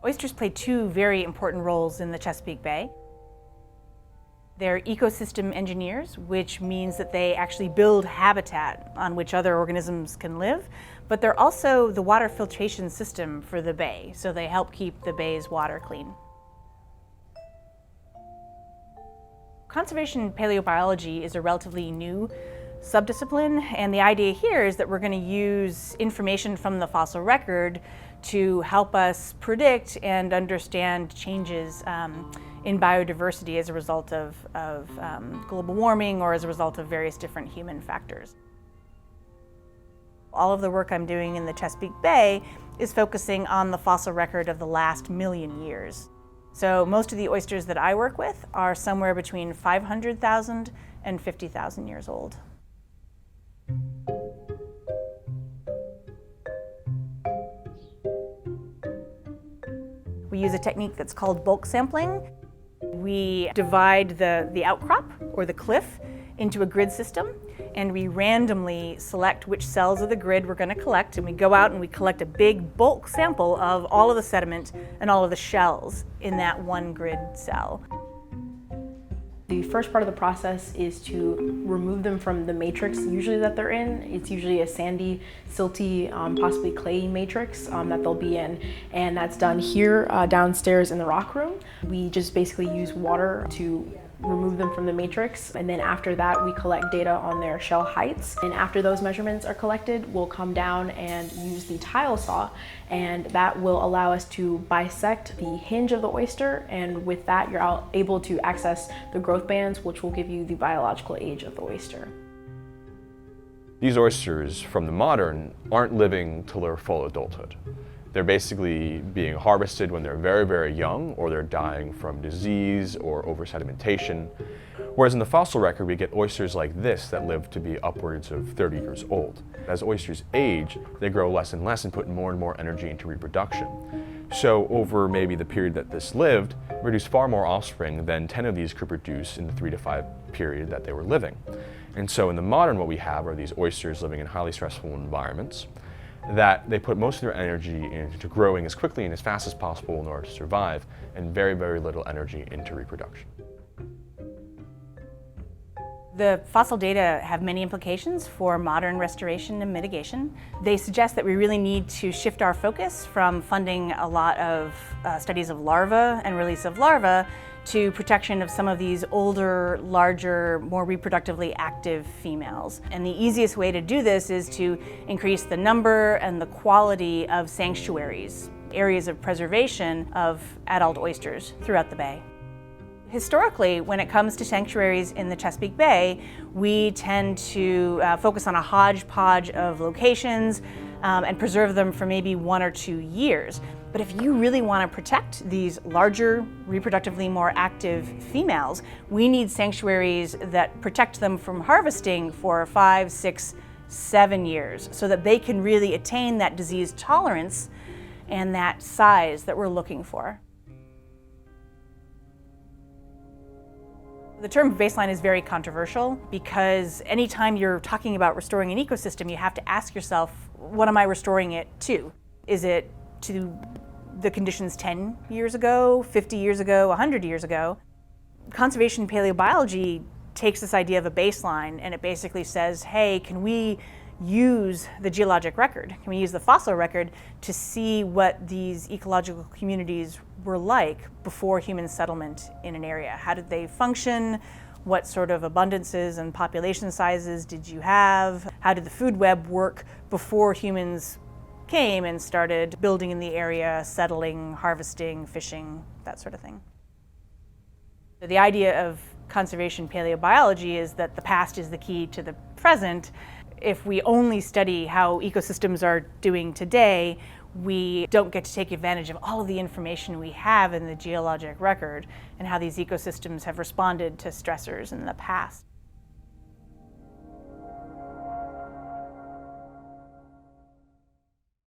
Oysters play two very important roles in the Chesapeake Bay. They're ecosystem engineers, which means that they actually build habitat on which other organisms can live, but they're also the water filtration system for the bay, so they help keep the bay's water clean. Conservation paleobiology is a relatively new subdiscipline, and the idea here is that we're going to use information from the fossil record to help us predict and understand changes in biodiversity as a result of global warming or as a result of various different human factors. All of the work I'm doing in the Chesapeake Bay is focusing on the fossil record of the last 1,000,000 years. So most of the oysters that I work with are somewhere between 500,000 and 50,000 years old. We use a technique that's called bulk sampling. We divide the outcrop, or the cliff, into a grid system, and we randomly select which cells of the grid we're going to collect, and we go out and we collect a big bulk sample of all of the sediment and all of the shells in that one grid cell. The first part of the process is to remove them from the matrix usually that they're in. It's usually a sandy, silty, possibly clay matrix that they'll be in. And that's done here downstairs in the rock room. We just basically use water to remove them from the matrix, and then after that we collect data on their shell heights, and after those measurements are collected we'll come down and use the tile saw, and that will allow us to bisect the hinge of the oyster, and with that you're able to access the growth bands, which will give you the biological age of the oyster. These oysters from the modern aren't living till their full adulthood. They're basically being harvested when they're very, very young, or they're dying from disease or over-sedimentation. Whereas in the fossil record, we get oysters like this that live to be upwards of 30 years old. As oysters age, they grow less and less and put more and more energy into reproduction. So over maybe the period that this lived, we produced far more offspring than 10 of these could produce in the 3 to 5 period that they were living. And so in the modern, what we have are these oysters living in highly stressful environments, that they put most of their energy into growing as quickly and as fast as possible in order to survive, and very, very little energy into reproduction. The fossil data have many implications for modern restoration and mitigation. They suggest that we really need to shift our focus from funding a lot of studies of larvae and release of larvae to protection of some of these older, larger, more reproductively active females. And the easiest way to do this is to increase the number and the quality of sanctuaries, areas of preservation of adult oysters throughout the bay. Historically, when it comes to sanctuaries in the Chesapeake Bay, we tend to focus on a hodgepodge of locations and preserve them for maybe 1 or 2 years. But if you really want to protect these larger, reproductively more active females, we need sanctuaries that protect them from harvesting for 5, 6, 7 years so that they can really attain that disease tolerance and that size that we're looking for. The term baseline is very controversial because anytime you're talking about restoring an ecosystem, you have to ask yourself, what am I restoring it to? Is it to the conditions 10 years ago, 50 years ago, 100 years ago? Conservation paleobiology takes this idea of a baseline and it basically says, hey, can we use the geologic record? Can we use the fossil record to see what these ecological communities were like before human settlement in an area? How did they function? What sort of abundances and population sizes did you have? How did the food web work before humans came and started building in the area, settling, harvesting, fishing, that sort of thing? So the idea of conservation paleobiology is that the past is the key to the present. If we only study how ecosystems are doing today, we don't get to take advantage of all of the information we have in the geologic record and how these ecosystems have responded to stressors in the past.